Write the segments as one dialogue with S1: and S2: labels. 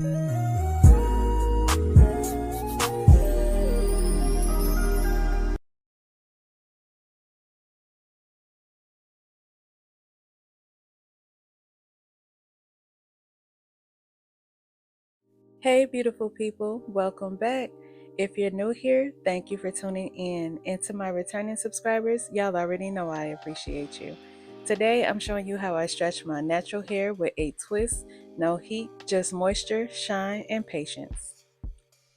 S1: Hey, beautiful people, welcome back. If you're new here, thank you for tuning in. And to my returning subscribers, y'all already know I appreciate you. Today, I'm showing you how I stretch my natural hair with a twist, no heat, just moisture, shine, and patience.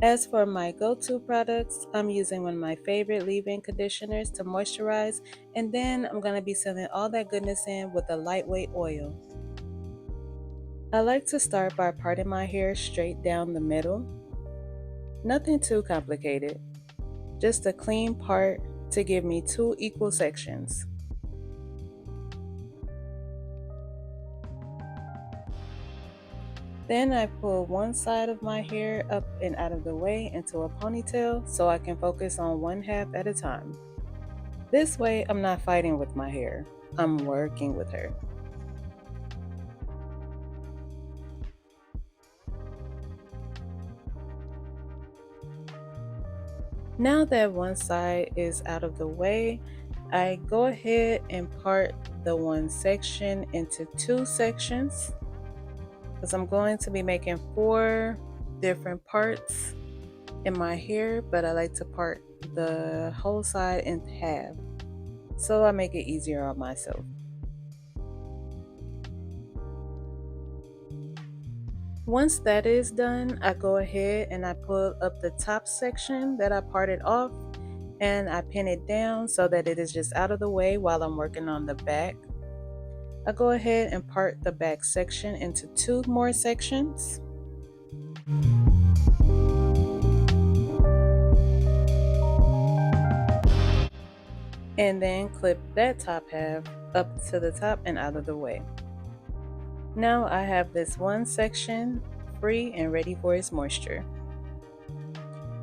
S1: As for my go-to products, I'm using one of my favorite leave-in conditioners to moisturize, and then I'm going to be sealing all that goodness in with a lightweight oil. I like to start by parting my hair straight down the middle. Nothing too complicated, just a clean part to give me 2 equal sections. Then I pull one side of my hair up and out of the way into a ponytail so I can focus on one half at a time. This way I'm not fighting with my hair, I'm working with her. Now that one side is out of the way, I go ahead and part the one section into 2 sections because I'm going to be making 4 different parts in my hair, but I like to part the whole side in half so I make it easier on myself. Once that is done, I go ahead and I pull up the top section that I parted off and I pin it down so that it is just out of the way while I'm working on the back. I go ahead and part the back section into 2 more sections. And then clip that top half up to the top and out of the way. Now I have this one section free and ready for its moisture.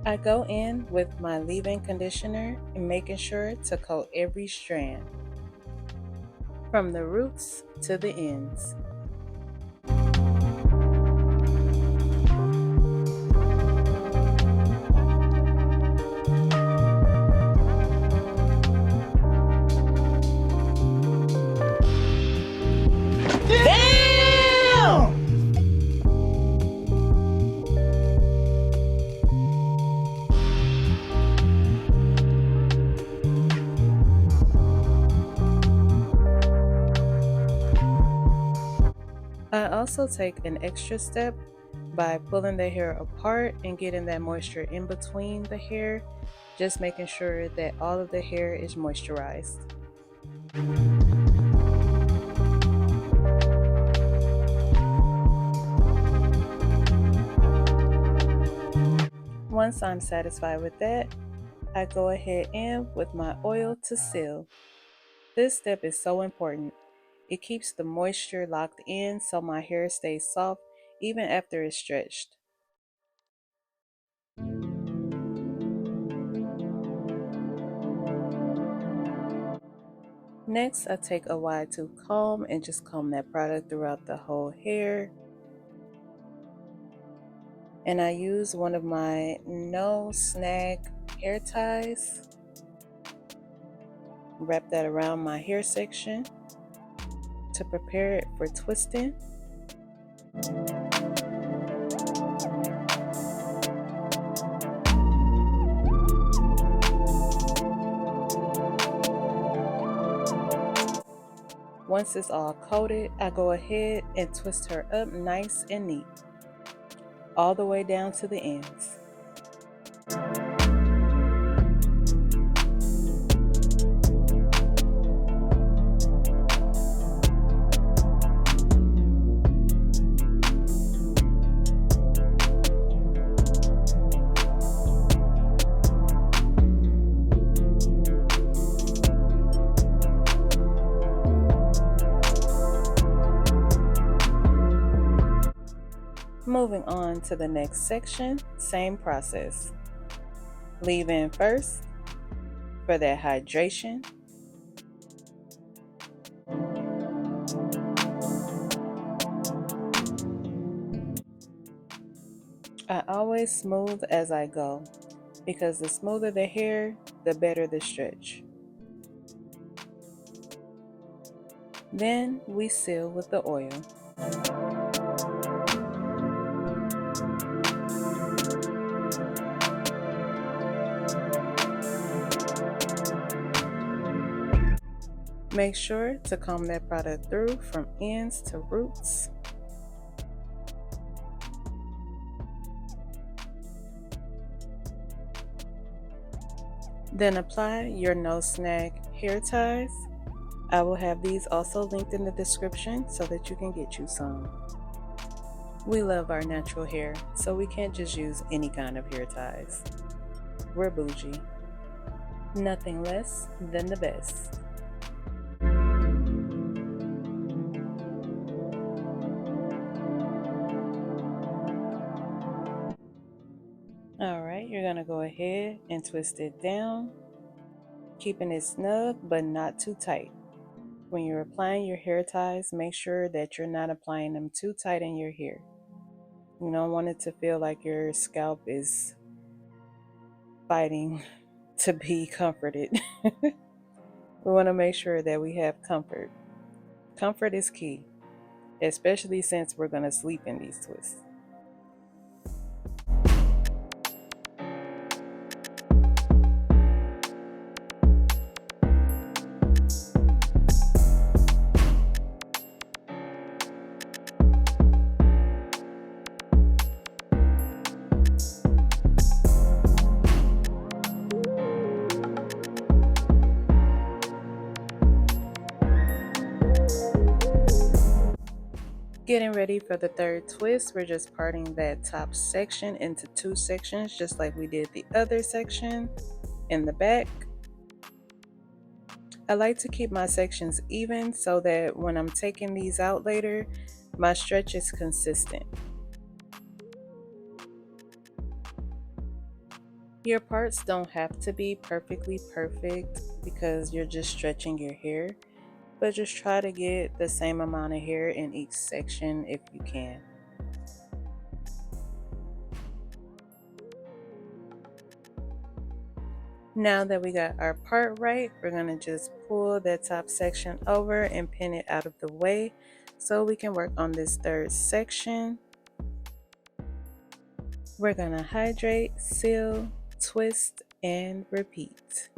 S1: I go in with my leave-in conditioner and making sure to coat every strand, from the roots to the ends. I also take an extra step by pulling the hair apart and getting that moisture in between the hair, just making sure that all of the hair is moisturized. Once I'm satisfied with that, I go ahead in with my oil to seal. This step is so important. It keeps the moisture locked in so my hair stays soft even after it's stretched. Next, I take a wide tooth comb and just comb that product throughout the whole hair. And I use one of my no snag hair ties. Wrap that around my hair section to prepare it for twisting. Once it's all coated, I go ahead and twist her up nice and neat, all the way down to the ends. Moving on to the next section, same process. Leave in first for that hydration. I always smooth as I go because the smoother the hair, the better the stretch. Then we seal with the oil. Make sure to comb that product through from ends to roots. Then apply your no snag hair ties. I will have these also linked in the description so that you can get you some. We love our natural hair, so we can't just use any kind of hair ties. We're bougie. Nothing less than the best. Alright, you're going to go ahead and twist it down, keeping it snug but not too tight. When you're applying your hair ties, make sure that you're not applying them too tight in your hair. You don't want it to feel like your scalp is fighting to be comforted. We want to make sure that we have comfort. Comfort is key, especially since we're going to sleep in these twists. Getting ready for the third twist, we're just parting that top section into two sections, just like we did the other section in the back. I like to keep my sections even so that when I'm taking these out later, my stretch is consistent. Your parts don't have to be perfectly perfect because you're just stretching your hair, but just try to get the same amount of hair in each section if you can. Now that we got our part right, we're going to just pull that top section over and pin it out of the way so we can work on this third section. We're going to hydrate, seal, twist, and repeat.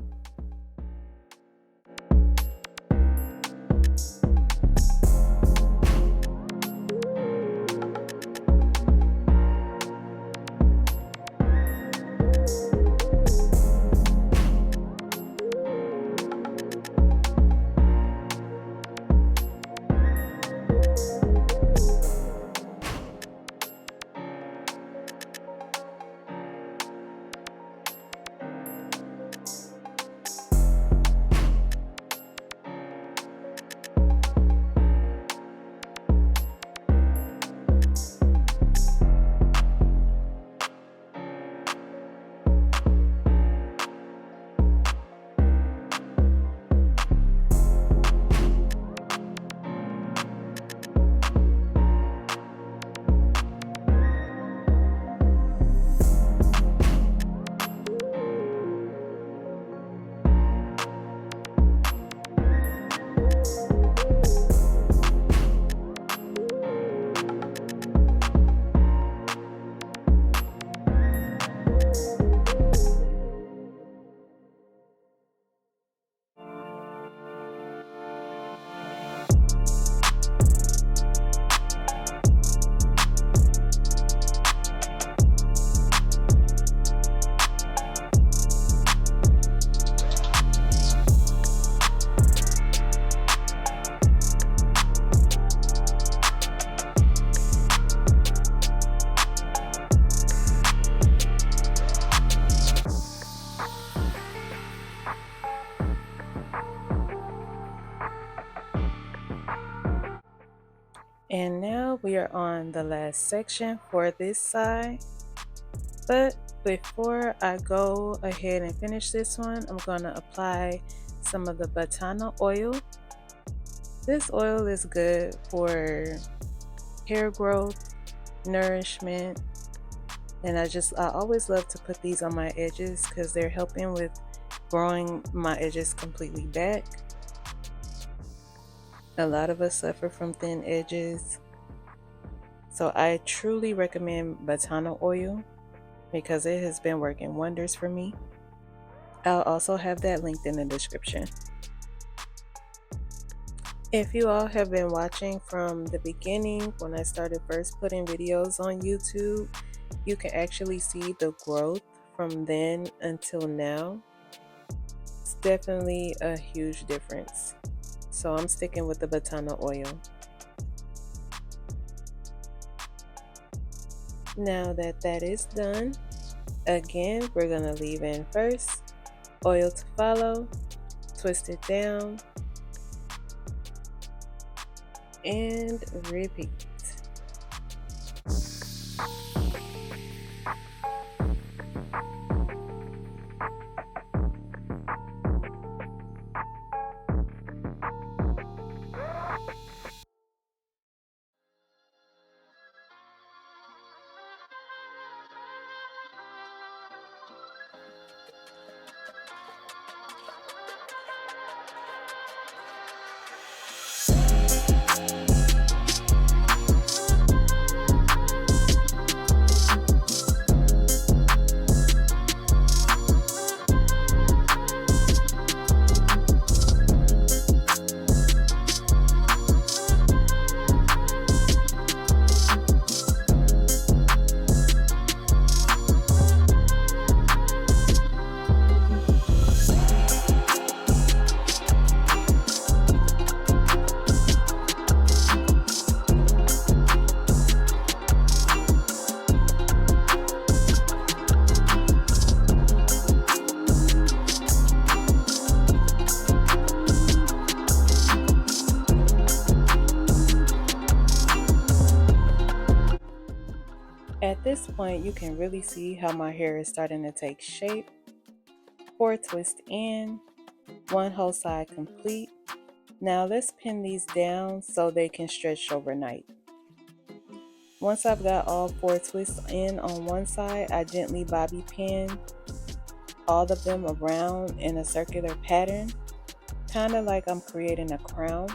S1: And now we are on the last section for this side. But before I go ahead and finish this one, I'm going to apply some of the Batana oil. This oil is good for hair growth, nourishment, And I always love to put these on my edges because they're helping with growing my edges completely back. A lot of us suffer from thin edges, so I truly recommend Batana oil because it has been working wonders for me. I'll also have that linked in the description. If you all have been watching from the beginning, when I started first putting videos on YouTube, you can actually see the growth from then until now. It's definitely a huge difference. So I'm sticking with the Batana oil. Now that that is done, again, we're gonna leave in first, oil to follow, twist it down, and repeat. At this point, you can really see how my hair is starting to take shape. 4 twists in, 1 whole side complete. Now let's pin these down so they can stretch overnight. Once I've got all 4 twists in on one side, I gently bobby pin all of them around in a circular pattern, kind of like I'm creating a crown.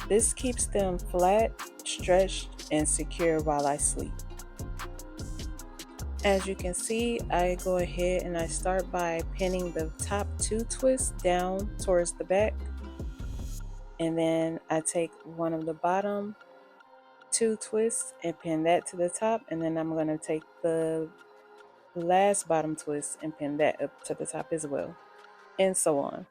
S1: This keeps them flat, stretched, and secure while I sleep. As you can see, I go ahead and I start by pinning the top 2 twists down towards the back, and then I take one of the bottom 2 twists and pin that to the top, and then I'm going to take the last bottom twist and pin that up to the top as well, and so on.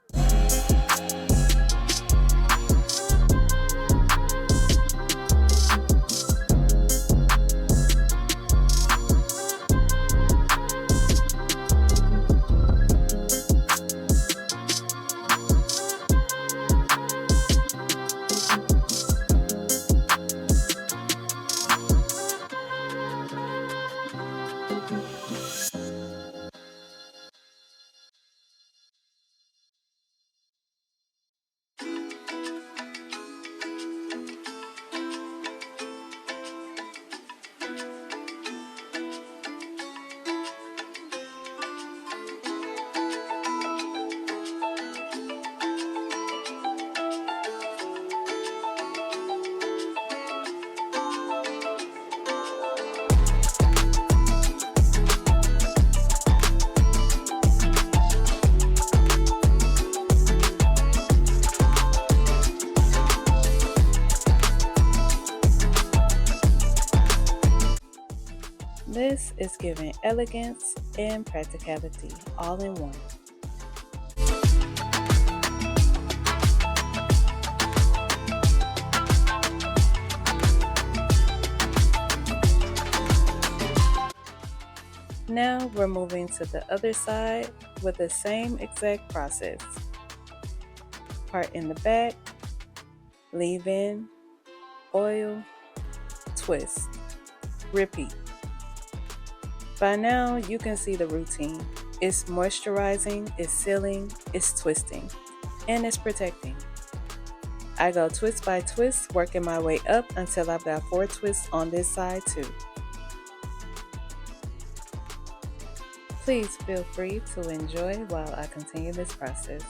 S1: This is giving elegance and practicality all in one. Now we're moving to the other side with the same exact process. Part in the back, leave in, oil, twist, repeat. By now you can see the routine. It's moisturizing, it's sealing, it's twisting, and it's protecting. I go twist by twist, working my way up until I've got 4 twists on this side too. Please feel free to enjoy while I continue this process.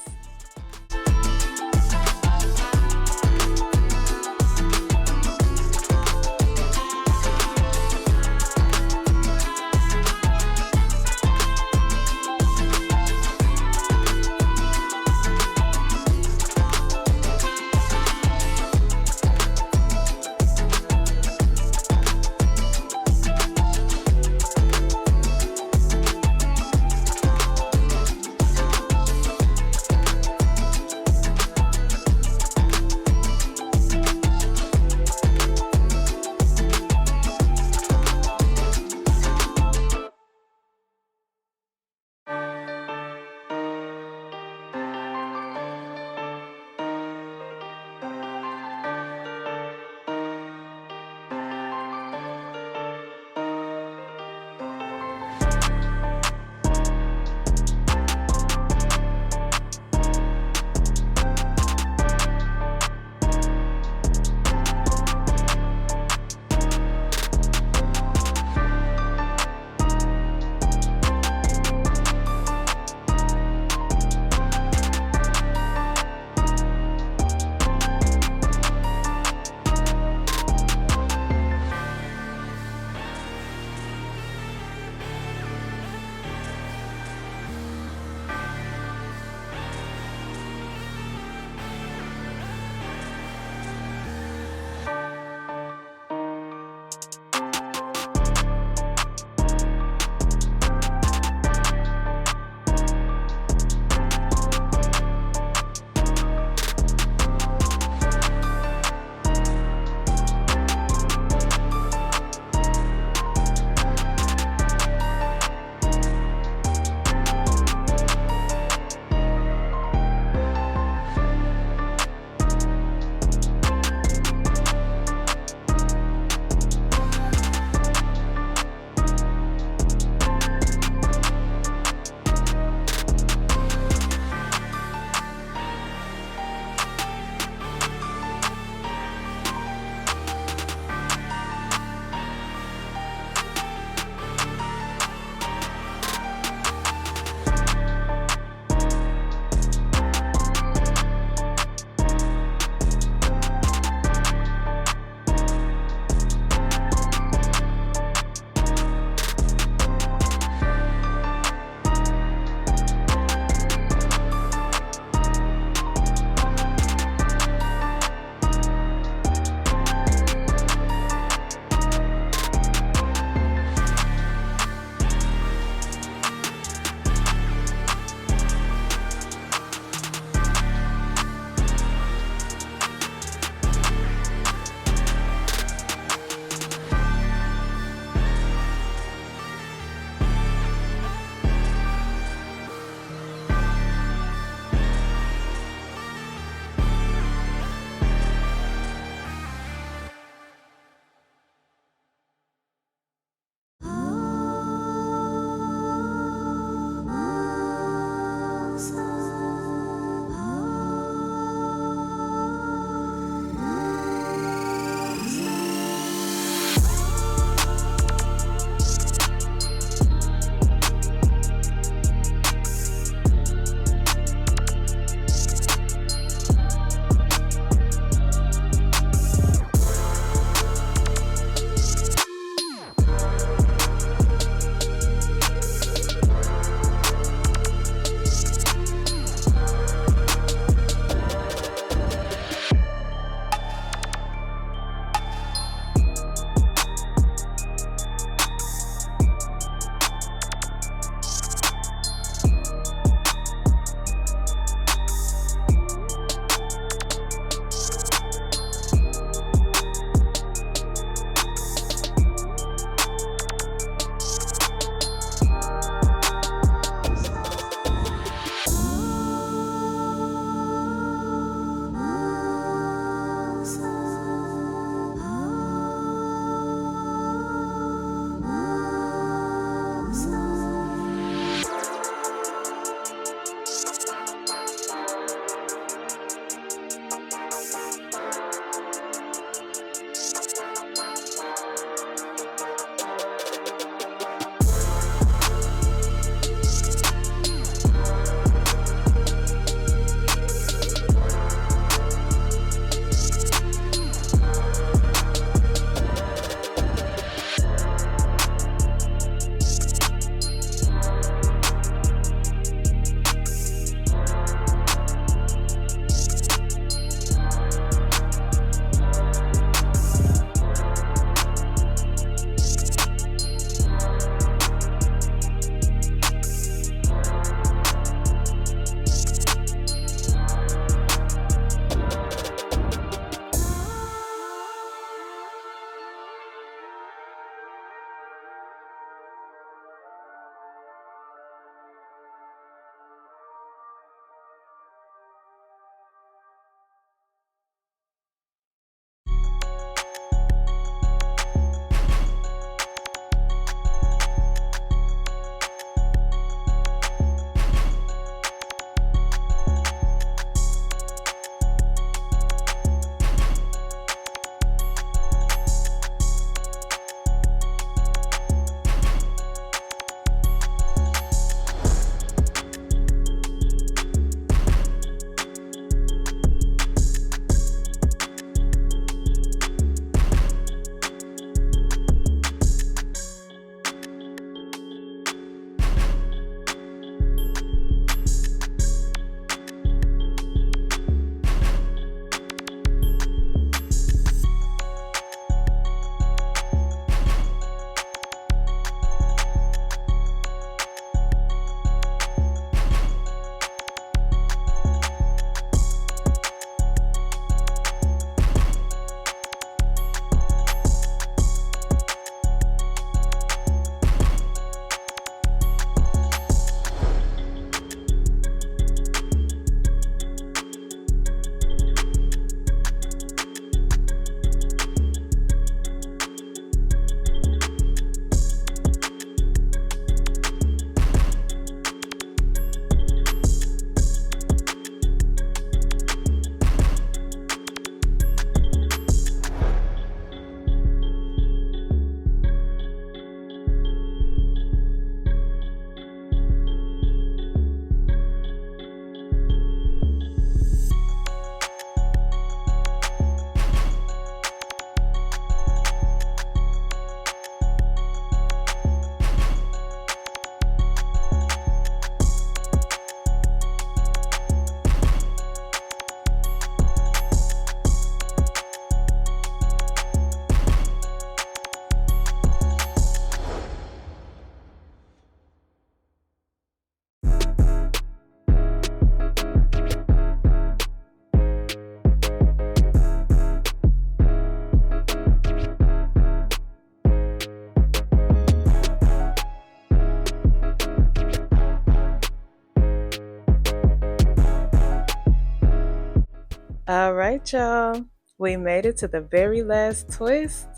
S1: All right, y'all. We made it to the very last twist.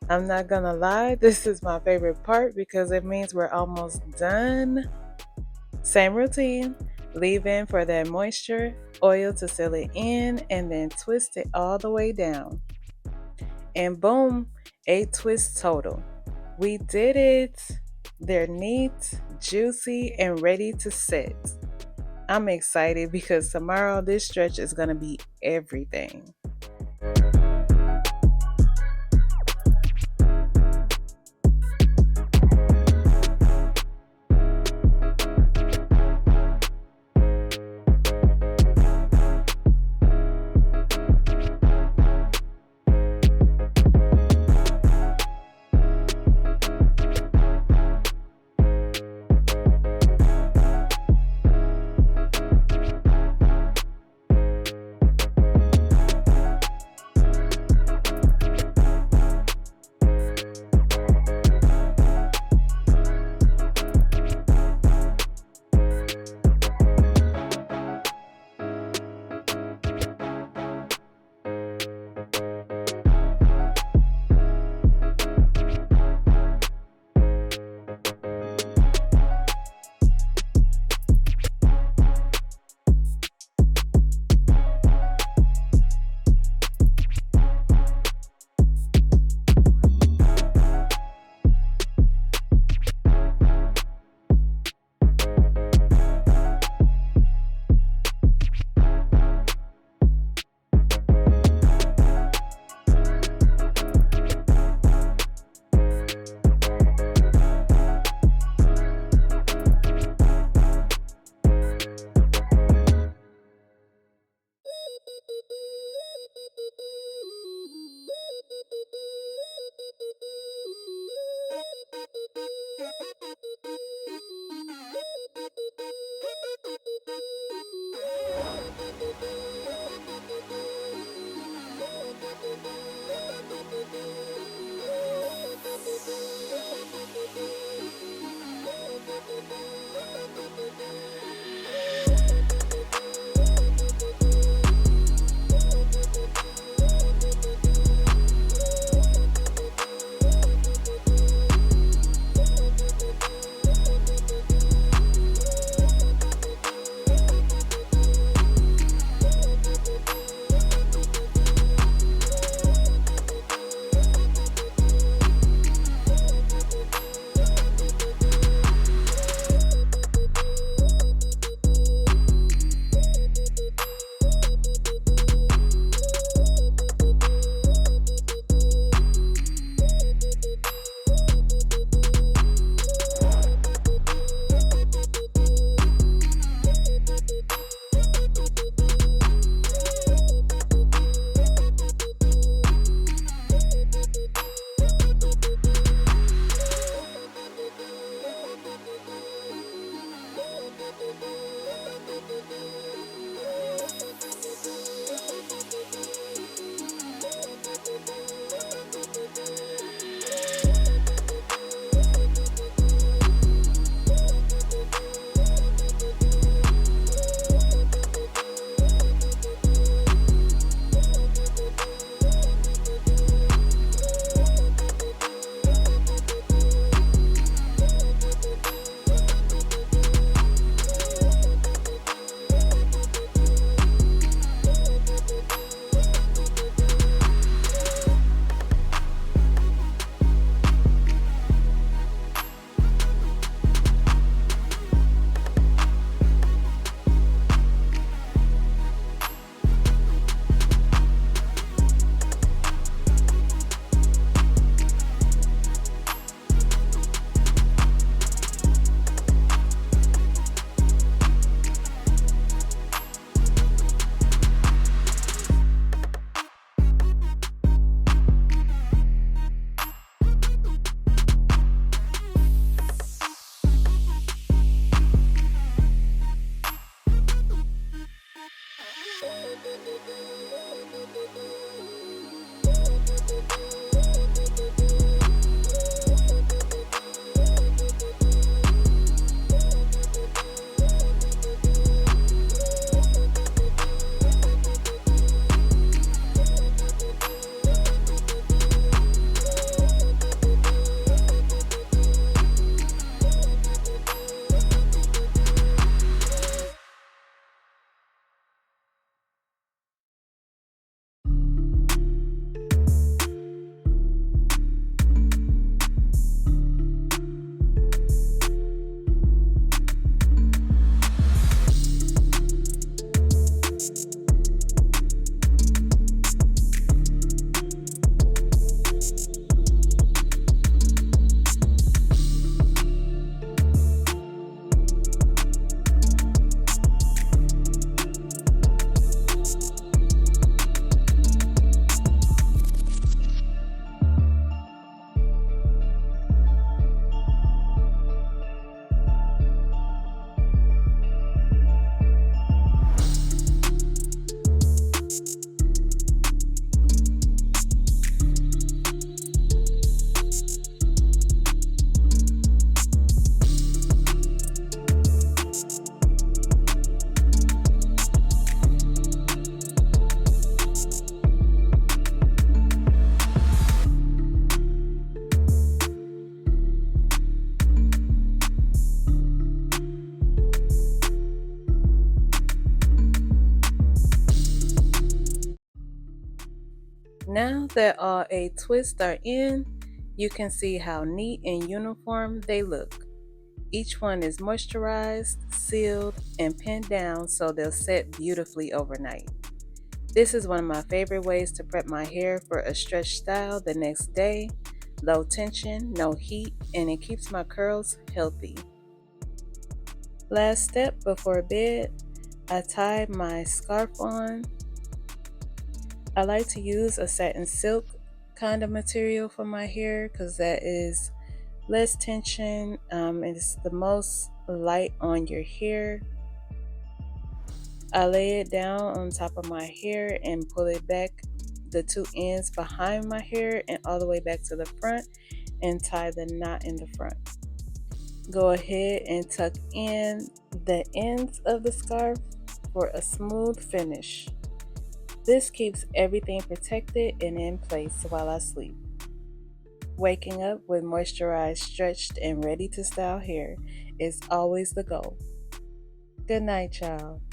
S1: I'm not gonna lie, this is my favorite part because it means we're almost done. Same routine. Leave in for that moisture, oil to seal it in, and then twist it all the way down. And boom, 8 twists total. We did it. They're neat, juicy, and ready to sit. I'm excited because tomorrow this stretch is going to be everything. Now that all 8 twists are in, you can see how neat and uniform they look. Each one is moisturized, sealed, and pinned down so they'll set beautifully overnight. This is one of my favorite ways to prep my hair for a stretch style the next day. Low tension, no heat, and it keeps my curls healthy. Last step before bed, I tie my scarf on. I like to use a satin silk kind of material for my hair because that is less tension. It's the most light on your hair. I lay it down on top of my hair and pull it back the 2 ends behind my hair and all the way back to the front and tie the knot in the front. Go ahead and tuck in the ends of the scarf for a smooth finish. This keeps everything protected and in place while I sleep. Waking up with moisturized, stretched, and ready to style hair is always the goal. Good night, y'all.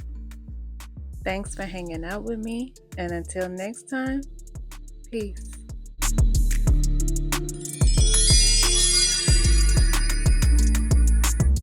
S1: Thanks for hanging out with me, and until next time, peace.